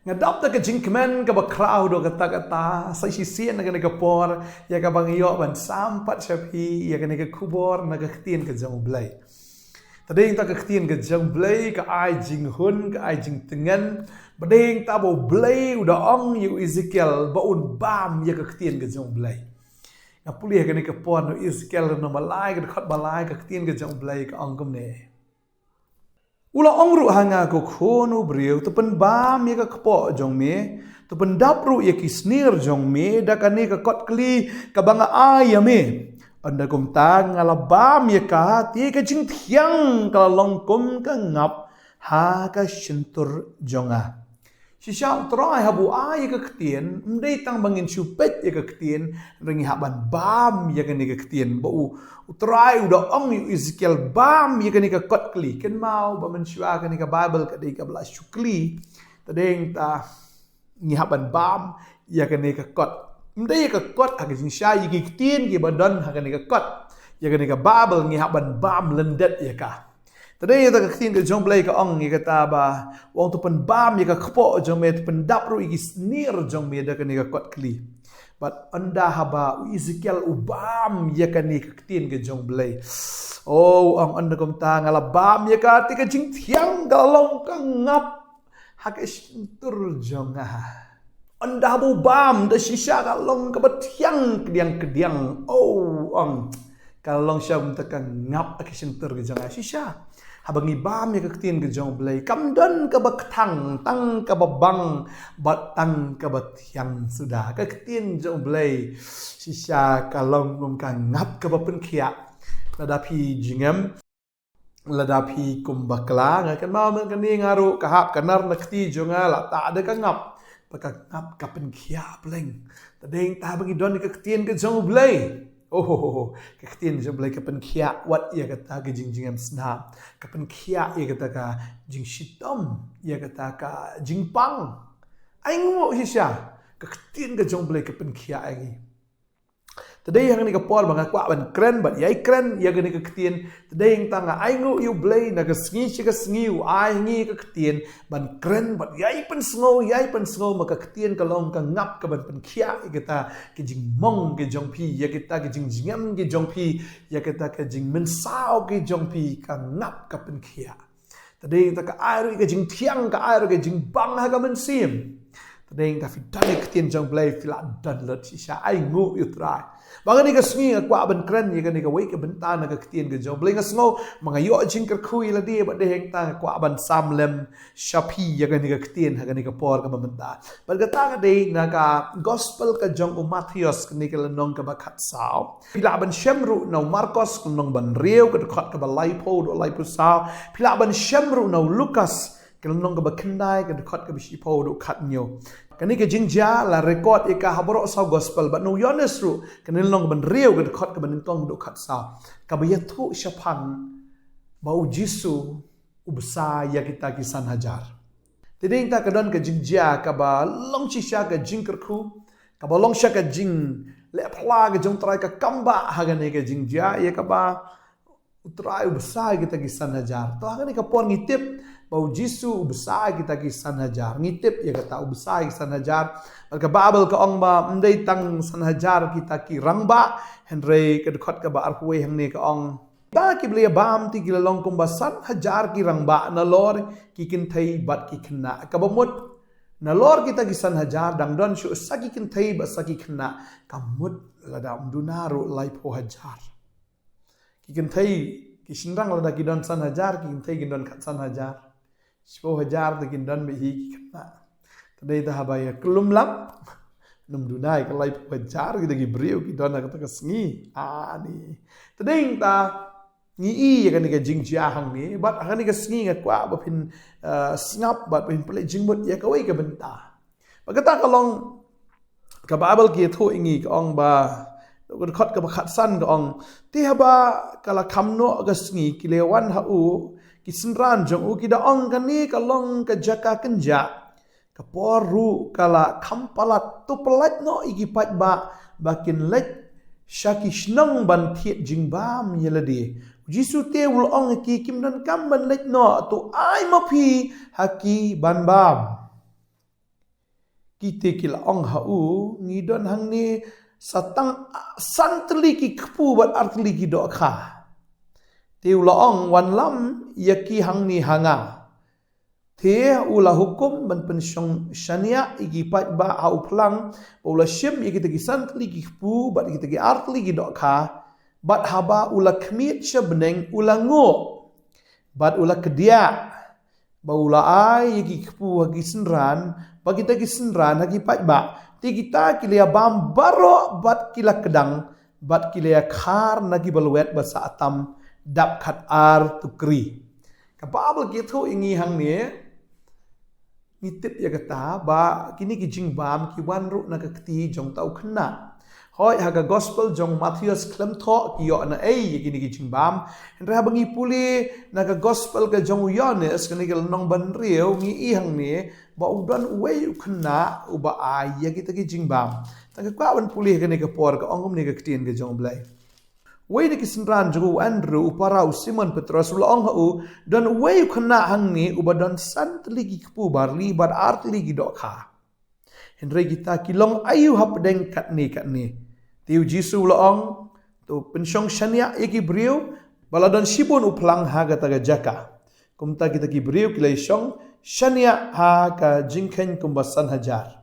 ngadap ta ka jingkmen ka ba crowd do kata sa sisian na ka por ya ka bang yo ban sampat sapi ya ka ka kubor na ka ktien ka jong blai tadeng ta ka ktien ka jong blai ka ai jing hun ka ai jing tengan badeng ta bo blai uda ong yu Ezekiel ba un bam ya ka ktien ka jong blai na puli ka ka por no Ezekiel no malai ka khat balai ka ktien ka jong blai ka ong kum ne ula ongru hanga ko khono brieu to pen bam ye ka kpo jong me to pen dapru ye ki snir jong me da kane ka kot kli ka banga ay me anda kum tang ala bam ye ka ti ka jing thiang ka long kum ka ngap ha ka shintur jonga shisha trai habu ay ka ktien mdei tang bangin chupet ye ka ktien ringi haban bam ye ka ne ka ktien ba utrai udah ong yu Ezekiel bam ye ka kot kli ken mau ba mensyua ka Bible ka dei ka bla syukli tadeng ta ngihaban bam ye ka kot mdei ka kot ha ka jing sha ye ki ktien ki badan ha ka kot ye ka Bible ngihaban bam lendet ye ka tadeng ta ka ktien ka jong blai ka ong ye ka ta ba wong tu pen bam ye ka kpo jong me tu pen dapru i snir jong me da ka kot kli but anda haba Ezekiel ubam ya kan ni ktien ke jong blai oh ang anda kom ta ngala bam ya ka ti ka jing thiang galong ka ngap hak tur jong anda habu bam da shisha galong ka bathiang kediang oh ang kalong syam ta ka ngap ak tur ke jong shisha habangi bam ya ka ktien ke jong blai kamdan ka baktang tang ka babang batang ka bathiang sudah ka ktien jong blai shisha kalong kum ka ngap ka bapen khia ladapi jingam ladapi kumbakla ngakan mau men kan ni ngaru ka hap kanar na kti jonga la ta ada ka ngap paka ngap ka pen khia bleng tadeng ta bangi don ka ktien ke jong blai oh ktien jong blai ka pen khia wat ya kata ka jingjingam sna ka pen khia ya kata ka jing shitom ya kata ka jingpang ai ngo hisya ka ktien ka jong blai ka pen khia ai today yang ni ka por banga kwa ban kren bat yai kren ya ka ktien today yang tanga ai ngo you blai na ka sngi chi ka sngi ai ngi ka ktien ban kren bat yai pen sngo maka ktien ka long ka ngap ka ban pen khia kata ki jing mong ki jong pi ya kita ki jing jingam ki jong pi ya kita ka jing men sao ki jong pi ka ngap ka pen khia today ta ka ai ka jing thiang ka ai ka jing bang ha ka men sim today ta fi dan ktien jong blai fila dan lot shisha ai ngo utrai bangani ka sngi kwa ban kren ye ka wei ka benta na ka ktien ka jong blai sngo mga yo jing ka khui la de ba de heng ta kwa ban samlem shapi ye ka ktien ha ka por ka benta bar ka ta de na ka gospel ka jong Matthews ka ka nong ka ba khat sao pila ban shemru no Marcos ka nong ban rieu ka khat ka ba laipo do laipo sao pila ban shemru no Lucas ka nong ka ba kendai ka khat ka ba shipo do khat nyo kani ka jingja la record ika habro sa gospel but no Yones ru kani long ban rieu ka khat ka ban tong do khat sa ka ba yathu shapan bau Jisu ubsa ya kita kisan hajar tiding ta kadon ka jingja ka ba long shisha ka jingker khu ka ba long sha ka jing le phla ka jong trai ka kamba hagani ka jingja ya ka ba utrai ubsa kita kisan hajar to hagani ka pon ngitip bau Jisu ubsa kita kisan hajar ngitip ya kata ubsa kisan hajar ka Bible ka ong ba ndai tang san hajar kita ki rangba henry ka khot ka ba arhuwe hang ne ka ong ba ki blia bam ti gilalong kum ba san hajar ki rangba na lor ki kin thai bat ki khna ka ba mut na lor kita kisan hajar dang don shu saki kin thai ba saki khna ka mut ladam dunaru lai pho hajar ki kin thai ki shinrang lada ki don san hajar ki kin thai ki don khat san hajar 10,000 ตะกินดันไปฮีกันนะตอนนี้ถ้าหายกลุ่มลับนุ่มดูได้ก็ไล่พจารกิตะกิบริวกิดอนก็ตะกสงีนี่ตอนนี้ตางี้อย่างนี้ก็จิงจ้าหังนี้บัดอันนี้ก็สงีกันกว่าบัดเป็นสงับบัดเป็นเพลจิงบัดยังก็ไว้กับเป็นตาบัดก็ตาก็ลองกับอาเบลเกียทั่วอย่างนี้ก็องบาก็คัดกับขัดสั้นก็องที่ฮะบากะละคำโนก็สงีกิเลวันฮะอูkisenran jong u kida ong kani kalong ka jaka kenja ka poru kala kampalat tu pelat no igi pat ba bakin let shakishnang ban thiet jingba mi yeladi jisu te ul ong ki kim dan kam ban let no tu ai ma phi haki ban bam kita kila ong hau ngidon hang ni satang santli ki kpu bat artli ki do kha tiu la ong wan lam yaki hang ni hanga the ula hukum ban pensyong syania igi pat ba au plang ula shim yaki tegi santli ki kpu bat ki tegi artli ki do kha bat haba ula kmit shabneng ula ngo bat ula kedia ba ula ai yaki kpu hagi senran bagi tegi senran hagi pat ba ti kita kilia bam baro bat kila kedang bat kilia khar nagi balwet basa atam dap khat ar tukri kapabel gitu ingi hang ni ngitip ya kata ba kini ki jing bam ki wan ru na kakti jong tau khna hoi haga gospel jong Matthews klem tho ki yo na ei kini ki jing bam ra bangi puli na ga gospel ka jong Yohanes kini kel nong ban riu ngi i hang ni ba udan wei khna uba ai ya kita ki jing bam ta ka ban puli kini ka por ka ongom ni ka ktin ka jong blai wei ni ki sinran jogu Andrew uparau Simon Petrus ula ong hu dan wei khna hang ni uba dan sant ligi kpu barli bar art ligi do kha Henry kita kilong ayu hap deng kat ni tiu jisu laong tu pensyong syania iki brio baladan sibun uplang ha gata jaka kumta kita ki brio kilai syong syania ha ka jingken kumbasan hajar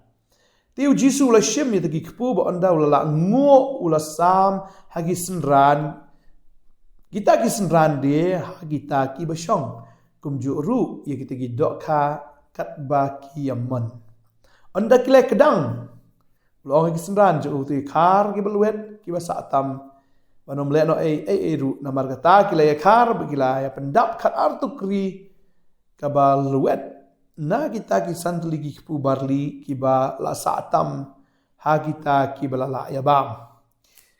tiu jisu la shim ni tagi kpu ba anda ula ngo ula sam hagi senran kita ki senran de ha kita ki basyong kumju ru ya kita ki dokha kat ba ki yamon anda kilai kedang Long ki senran jo tu khar ki balwet ki basa atam banom le no ei ru namar kata ki la khar begila ya pendap khat artukri ka balwet na kita ki santli ki pu barli ki ba la sa atam ha kita ki balala ya bam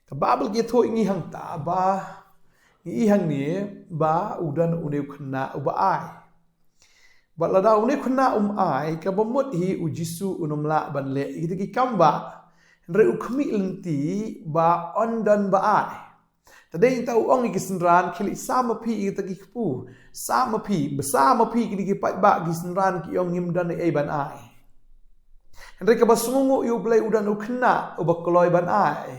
ka babel ki tho ingi hang ta ba ngi hang ni ba udan uneu khna uba ai balada une khna ai ka bomot hi ujisu unumla ban le kita ki kamba re ukmi lenti ba ondan ba ai tadei tau ong ki senran khili sama pi kita ki pu sama pi besama pi ki pat ba ki senran ki ong ngimdan ai ban ai re ka basungu yu blai udan ukna uba koloi ban ai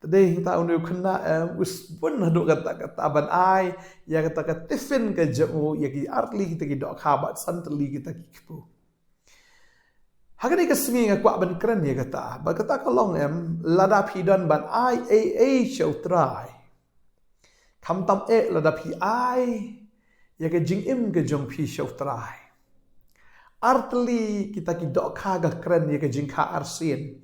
tadei tau ne ukna us pun hadu kata ban ai ya kata tifin ka jamu ya ki artli kita ki dok khabat santli kita ki pu Hagani kasmi nga kwa ban kran ya kata ba kata kalong lada phidan ban ai show try kam tam lada phi ai ya ka jing im ka jong phi show try artli kita ki dok kha ga kran ya ka jing kha arsin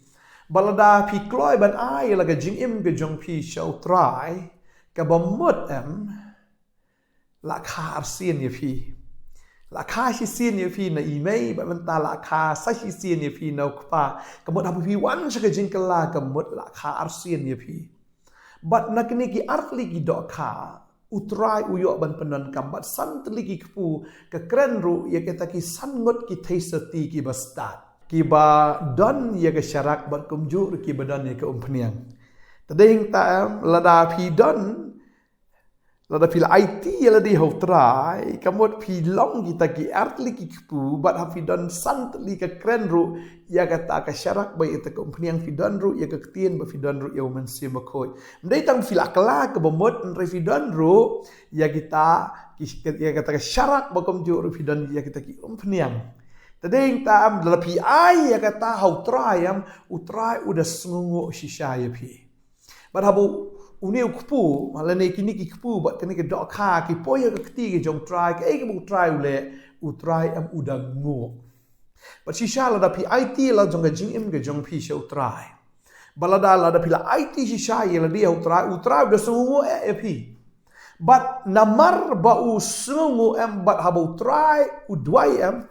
balada phi kloi ban ai la ka jing im ka jong phi show try ka bomot la kha arsin ya phi la kha shi sin ye phi na email ba man ta la kha sa shi sin ye phi no kpa kamot ha phi wan sa ka jing kala kamot la kha ar sin ye phi but na kini ki artli ki do kha utrai uyo ban penan kambat santli ki kpu ka kren ru ye ka ki sangot ki thaisati ki bastat ki ba don ye ka syarak bat kumjur ki badan ye ka umpniang tadeng ta lada phi don lada pila IT yala di hau try kamot pi long kita ki artli ki kpu bat hafidon santli ka kren ru ya kata ka syarak bai eta company yang fidon ru ya ka ktien ba fidon ru ya men sim khoi mdai tang fila kala ka bomot re fidon ru ya kita ya kata ka syarak ba kom ju ru fidon ya kita ki company yang tadeng tam lada pi ai ya kata hau try am utrai udah sungu shisha ya pi bat habu uneu kpu malane kini ki kpu bat kini ke dok kha ki poya ke kti ke jong try ke ke bu try ule u try am udang ngo but shisha la da pi IT la jong jing im ke jong pi show try balada la da pi la IT shisha ye la dia u try de sungu e pi but namar ba u sungu am but habu try u dwai am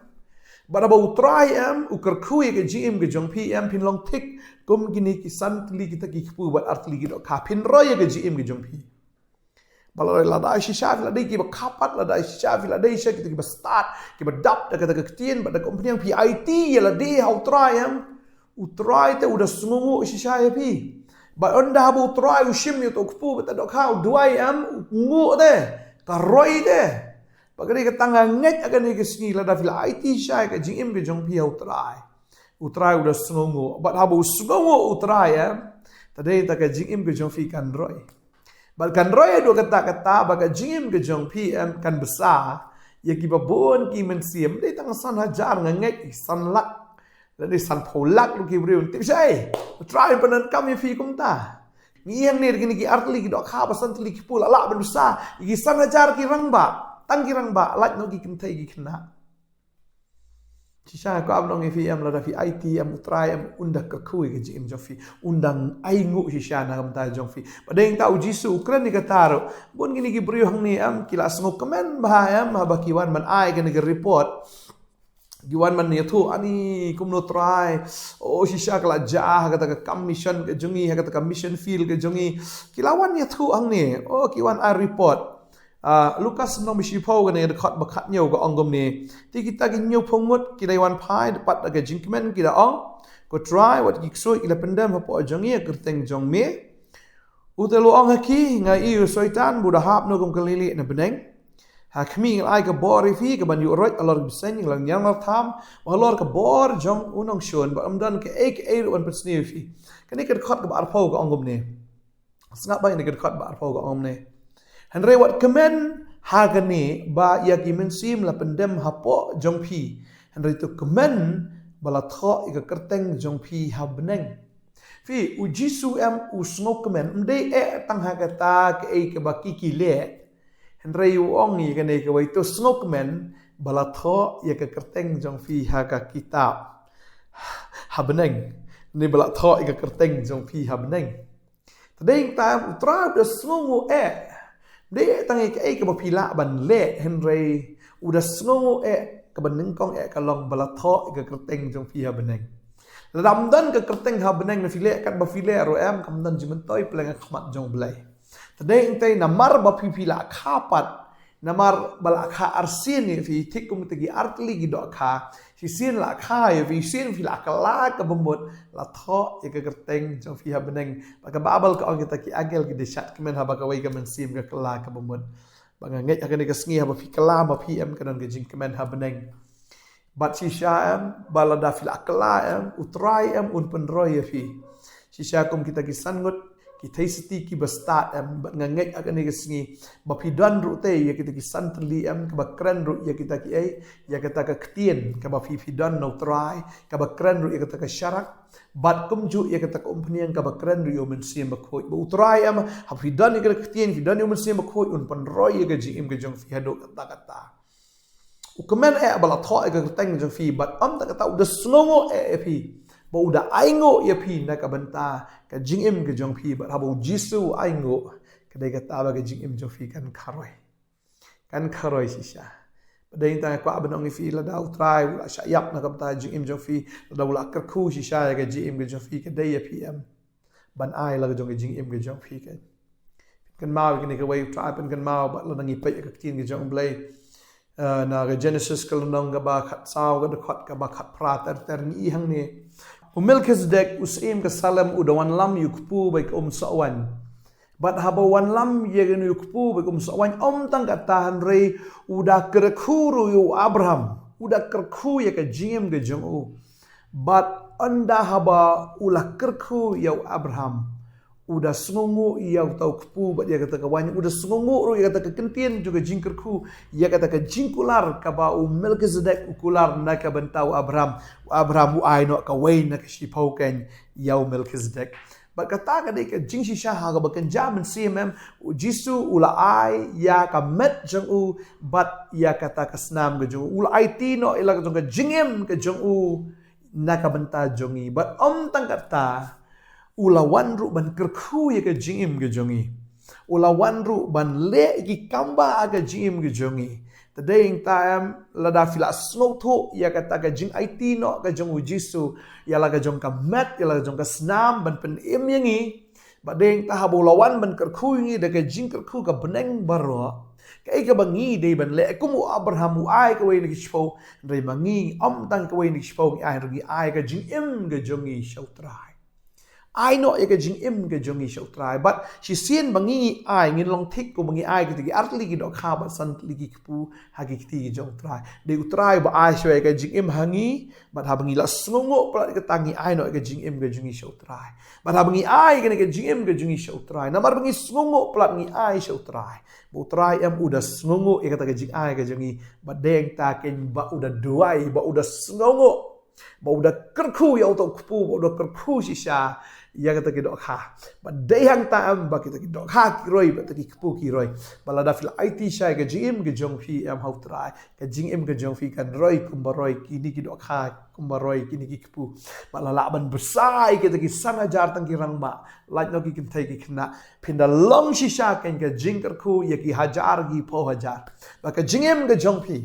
but habu try am u kerkui ke jing im ke jong pi am pin long tik kum gini ki santli kita ki kpu bat artli ki do kapin roya ke jim ki jompi baloi la dai shisha la dai ki ba kapat la dai shisha la dai sha kita ki ba start ki ba dap da kata ketien ba da company yang PIT ya la dai how try am u try te udah sungu shisha ya pi ba onda bu try u shim yo to kpu ba da ka duai am ngu de ka roi de ba ka tanga nget akan ni ke singi la da fil IT sha ka jim ki jompi how try utrai udah sengongo, but habu sengongo utrai tadeng tak jingim ke jong fi kan roy. Bahkan roy dua kata-kata baka jingim ke jong fi kan besar, ya kibabon ki mensiam, dia tang san hajar ngengek san lak, dan dia san polak lu kibriun, tapi saya, utrai penan kami fi kumta. Ngiang ni gini ki artli ki dok kha pasan tli ki pula la ben besar, ki san hajar ki rangba, tang ki rangba, lak no ki kentai ki kena. Sisa ko abnong fi la fi IT utrai undak ke kui ke jim jofi undang aingu sisa na kam ta jofi padeng ta ujisu ukran ni kataro bon gini ki brio hang ni kila sngok kemen bah bakiwan man ai ke report giwan man ni tu ani kumno try sisa kala jah kata ke commission ke jungi kata ke mission field ke jungi kilawan ni tu hang ni kiwan ai report Lukas nong bisipo kan yang dekat bakat nyau ke anggom ni. Ti kita ki nyau pongot kita iwan pai dapat aga jingkmen kita ong. Ko try wat ki ksoi kita pendam apa ajongi kerteng jong me. Utelu ong haki ngai iu soitan buda hap no kum kelili na beneng. Hakmi ngai ke bor fi ke ban yu roi alor bisen yang lang yang tham alor ke bor jong unong shon ba amdan ke ek wan pesni fi. Kan ni ke dekat ke arpau ke anggom ni. Sengap ba ni ke dekat ba arpau ke anggom ni. Henry wat kemen hagani ba yaki mensim la pendem hapo jongpi. Henry tu kemen bala tho ika kerteng jongpi habneng. Fi ujisu usngok kemen mde tang hagata ke baki kile. Henry uongi kane ke waitu snok kemen bala tho ika kerteng jongpi haga kitab. Habneng. Ni bala tho ika kerteng jongpi habneng. Tadeng ta utra de snongu dia tangi ke bapila ban le Henry udah snongo ke benengkong kalong balatho ke kerteng jong fiha beneng lamdan ke kerteng ha beneng na file kan ba file ro kamdan jimentoi peleng khmat jong blai tadai intai namar ba pipila khapat namar bala kha arsin fi tikum tegi artli gi do kha si sin la kha fi sin fila kala ke bembut la tho ke kerteng jong fiha beneng baka babal ka kita ki agel gi desat kemen ha baka wai ka mensim ke kala ke bembut banga ngai akan ke sngi ha ba fi kala ba pm kanan ke jing kemen ha beneng bat si sha bala da fila kala utrai un penroy fi si sha kum kita ki sangut kita seti ki bastat ngangek akan ke sngi bapidan ru te ya kita ki santli ke bakran ru ya kita ki ya kita ke ktien ke bafidan no try ke bakran ru ya kita ke syarak bat kumju ya kita ke umpnian ke bakran ru yo mensim bakhoi ba utrai hafidan ya ke ktien fidan yo mensim bakhoi un penroy ya ke jim ke jong fi hado kata ukemen bala tho ke teng jong fi bat ta kata udah snongo fi ba udah aingo ya pi na ka banta ka jingim ke jong pi ba habu jisu aingo kadai kata ba ke jingim jong fi kan kharoi sisa padai ta ko abanong fi la da utrai la shayap na ka banta jingim jong fi la da ka khu sisa ya ke jingim ke jong fi kadai ya pm ban ai la ke jong ke jingim ke jong fi kan mau ke ni ke wai trai pen kan mau ba la ngi pe ka tin ke jong blai na ke Genesis kalonong ga ba khat saw ga khat ka ba khat prat ter ni hang ni Melchizedek usim ke salam udawan lam yukpu baik sawan bat haba wan lam yegen yukpu baik sawan tang katahan rei udah kerkuru yu Abraham udah kerku ya ke jingim ke jongu bat anda haba ulah kerku ya Abraham udah sungu ia tau kepu bat dia kata kawan udah sungu ru ia kata kekentian juga jingkerku ia kata ke jingkular ka ba Melchizedek ukular na ka bentau Abraham ai no ka wain na ka shipau ken ya Melchizedek bat kata ka dei ka jing shisha ha ka bakan jaman cmm jisu ula ai ya ka met jong u bat ia kata ka snam ka jong ula ai tino ila ka jong ka jingim ka jong u na ka benta jongi bat tang kata ulawan ru ban kerku ya ke jingim ke jongi ulawan ru ban le ki kamba aga jingim ke jongi tadeng time lada fila snow tho ya kata ka jing IT no ka jong jisu ya la ka jong ka mat ya la jong ka snam ban pen im yangi badeng ta habulawan ban kerku ngi de ka jing kerku ka beneng baro kai ka bangi de ban le kumu Abraham ai ka we ni shpo re mangi tang ka we ni shpo ai ru ai ka jing im ke jongi shautrai ai no ya ka jing im ka jongi shau trai but shi sien bangi ai ngin long thik ko bangi ai ki artli ki do kha ba san li ki pu ha ki ti jong trai de utrai ba ai shwe ka jing im hangi but ha bangi la sngongo pra ka tangi ai no ka jing im ka jongi shau trai but ha bangi ai ka jing im ka jongi shau trai namar bangi sngongo pra ngi ai shau trai bu trai em udah sngongo ya ka jing ai ka jongi ba deng ta ken ba udah duai ba udah sngongo ba udah kerku ya auto kupu ba udah kerku shisha ya kata ki dok ha ba deyang ta am ba kita ki dok ha ki roi ba ta ki kupu ki roi bala da fil IT shai ga jim ga jong fi am hau trai ga jing im ga jong fi kan roi kum ba roi ki ni ki dok ha kum ba roi ki ni ki kupu bala la ban besai kita ki sana jar tang ki rang ma like no ki kim thai ki khna pinda long shisha kan ga jing kerku ya ki hajar gi po hajar ba ka jing im ga jong fi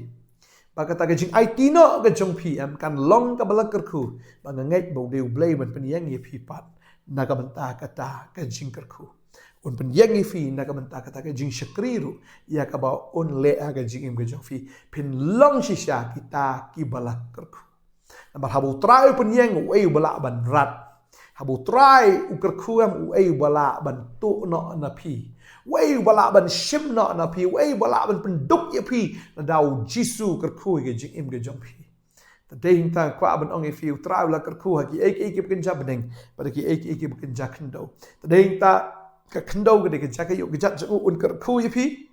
Baka ta gajing IT no gajong PM kan long ka balak kerku banga ngait bo deu blay man penyang ye pipat naga benta kata gajing kerku un penyang ye fi naga benta kata gajing syakriru ya ka ba un le gajing im gajong fi pin long shisha kita ki balak kerku nambar habu try penyang wei balak ban rat habu try ukerku am wei balak ban tu no na pi Wei balak ban shim na na pi, wei balak ban penduk ya pi, na dau jisu kerkui ke jing im ke jong pi. Tadeng ta kwa ban ong e fi trau la kerku ha ki ek bekenja beneng, pada ki ek bekenja kendo. Tadeng ta ka kendo ke ja ka yo ke jat ju un kerku ya pi.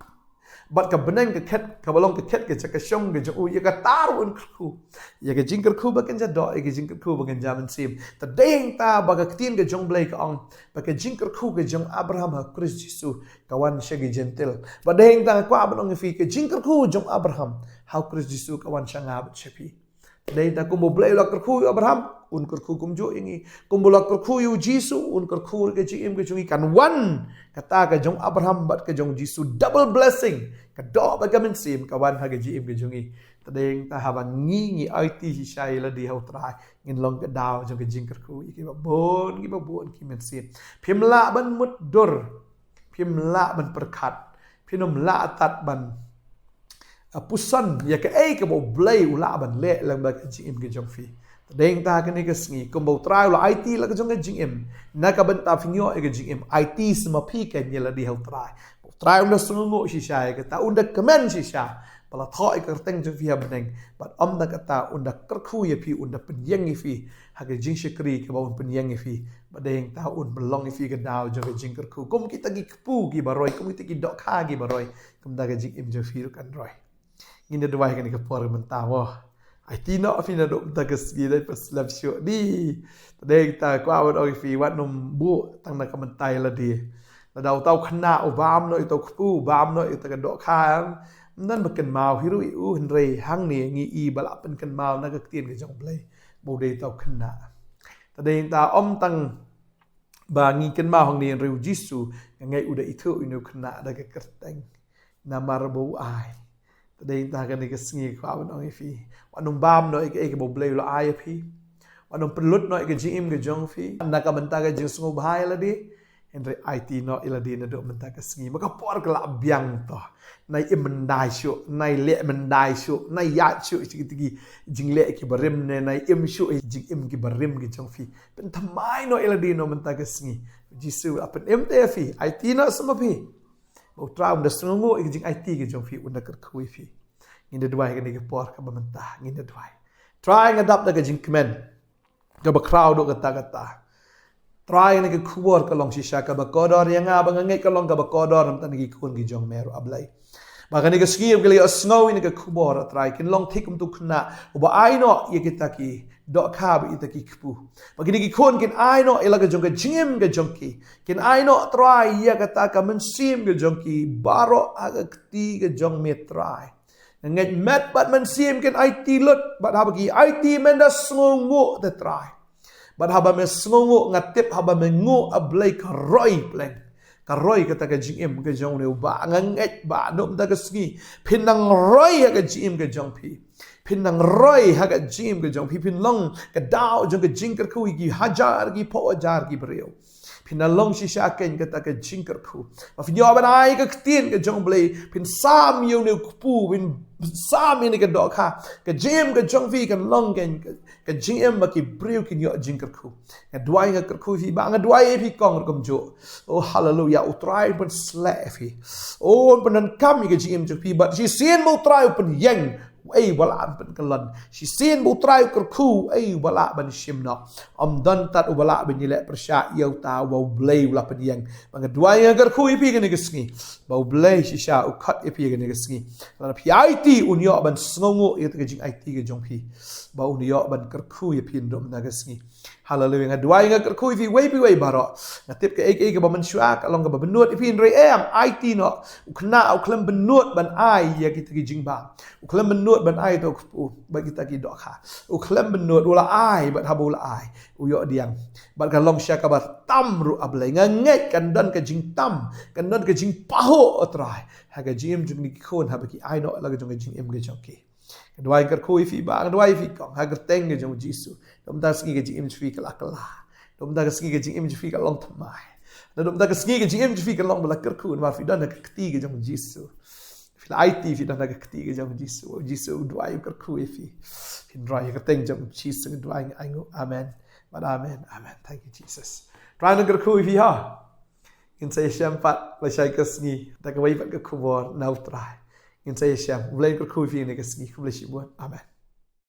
Bat ka beneng ke ket ka balong ke ket ke ja ka shong ke ju ya ka tar un kerku. Ya ke jing kerku bekenja do ke jing kerku bekenja men sim. Tadeng ta ba ka ktien ke jong blai ka ong, ba ka jing kerku ke jong Abraham ha Christ Jisu kawan syagi gentil. Badeng ta kwa ban ong fi ke jing kerku jong Abraham ha Christ Jisu kawan syanga bat chepi. Tadeng ta kumbo blai la kerku Abraham un kerku kum jo ingi kumbo la kerku yu Jisu un kerku ke jing im ke jungi kan wan kata ka jong Abraham bat ke jong Jisu double blessing ka do ba ka men sim kawan ha ke jing im ke jungi. Tadeng ta haba ngi IT hisai la di hau trai ngin long ke daw jong ke jing kerku iki ba bon ki men sim phimla ban mut dur phimla ban perkat phinom la tat ban pusan ya ke ai ke bo blai ula ban le lang ba ke jing im ke jong fi Tadeng ta ke ni ke sngi kumbo trai la IT la ke jong ke jing im na ka ban ta fingyo ke jing im IT sama pi ke ni la di hau trai trai unda sungu shisha ke ta unda kemen shisha pala thoi kerteng jong fi beneng but da kata unda kerku ye fi unda penyeng fi ha ke jing shikri ke ba un penyeng fi badeng ta un belong fi ke daw jong ke jing kerku kum kita gi kpu gi baroi kum kita gi dok kha gi baroi kum da ke jing im jong fi kan roi ngin de dwai kan ke por menta wo ai ti no fi na do ta ke sgi dai pas lab sho di badeng ta kwa wa oi fi wat num bu tang na ka mentai la di la daw tau khna obam no to kpu bam no ta ke dok khaนั่นเป็นกันมาฮิรุอินเรหังเนี่ยงีอีบลาเป็นกันมานักเตียนกับจงเบลโมเดลตอกขนาแต่เดินตาอมตังบางงีกันมาของเนี่ยริวจิสูยังไงอุดอิทุอินุขนาได้กับกระตังนามาระบูไอแต่เดินตากันในกับสงีความมันเอาไอฟีวันนุ่มบามหน่อยกับเอกโมเบลละไอพีวันนุ่มเป็นลุดหน่อยกับจิมกับจงฟีนักบันตากับจิงสงบหายละดิเห็นไรไอทีเนาะอิลาดีนดมันตากับสงีมันก็ปอดกลับยังต่อในมันได้ชุในเละมันได้ชุในยาชุจิตกีจิงเละกีบริมในชุจิงกีบริมกีจงฟีเป็นทำไมเนาะเอลดีโนมันตากสงีจิสูเป็นเตฟีไอทีเนาะสมบีบอกตราอุนเดสงงูจิงไอทีกีจงฟีอุนเดกคุยฟีงินเดดไวกันนี่ก็ปอร์กับมันตางินเดดไวทรายงัดับตากจิงคเมนกับคราวดูกันตากตาทรายนี่ก็คูบอร์กับลองชิชากับกอดอร์ยังบางเงยกับลองกับกอดอร์มันตานี่คนกีจงเมรุอับไลMaka ni keski yang kali asngau ini ke kubor atrai kin long tik untuk kena uba aino ye kita ki dok kab ita ki kupu bagi ni kon kin aino ela ke jong ke jingim ke jongki kin aino trai ya kata ka mensim ke jongki baro aga kti ke jong metrai nget met bat mensim kin IT lut bat ha bagi IT menda sngongo te trai bat ha ba me sngongo ngatip ha ba me ngo ablai ka roi pleng Karoi kata ke jing im ke jong leu ba nganget ba nom ta ke ski pinang roi ha ke jing im ke jong pi pinang roi ha ke jing im ke jong pi pin long ke dau jong ke jing ke ku gi hajar gi po ajar gi breu pinalong si syaken kata ke jingker ku ma fin yo ban ai ke tien ke jong blei pin sam yo ne pu pin sam ni ke dok ha ke jim ke jong vi kan long ken ke jim ma ki briu kin yo jingker ku ke duai ke ku fi ba nga duai fi kong kom jo oh hallelujah utrai pun slap fi oh pun kam ke jim jo fi but si sien mo trai pun yang ai wala ban kalan si sien mo trai ku ai wala ban shimna am dan tat wala ban yile persya yo ta wa blei wala pen yang bang duai agar ku ipi ke ngesngi ba blei si sha u khat ipi ke ngesngi la pi it un yo ban sngongo it ke jing it ke jong pi ba un yo ban ku ipi ndom na ngesngi hallelujah duai agar ku ipi wei baro ngatip ke ke ba man shua ka long ka ba benut ipi re am it no ukna au klem benut ban ai ya kita ke jing ba uklem benut ban ai to ba kita ki dok ha uklem benut wala ai ba habu la ai uyo diang ba ka long sha ka ba tam ru ablai ngai kan dan ka jing tam kan dan ka jing paho atrai ha ka jim jung ni khon ha ba ki ai no la ka jung jing em ge jong ki dwai kar khoi fi ba dwai fi kong ha ka teng ge jong jisu dom da ski ge jing fi ka la dom da ski ge jing fi ka long thamai dom da ski ge jing fi ka long ba kar khun ma fi dan ka kti ge jong jisu IT fi dan ka kti ge jong jisu dwai kar khoi fi fin dwai ka teng jong jisu dwai ai amen but amen thank you Jesus dwai na kar khoi fi ha in say sham pat la shai ka sngi ta ka wai pat ka khubor na utrai in say sham ulai kar khoi fi ne ka sngi khubli shi bon amen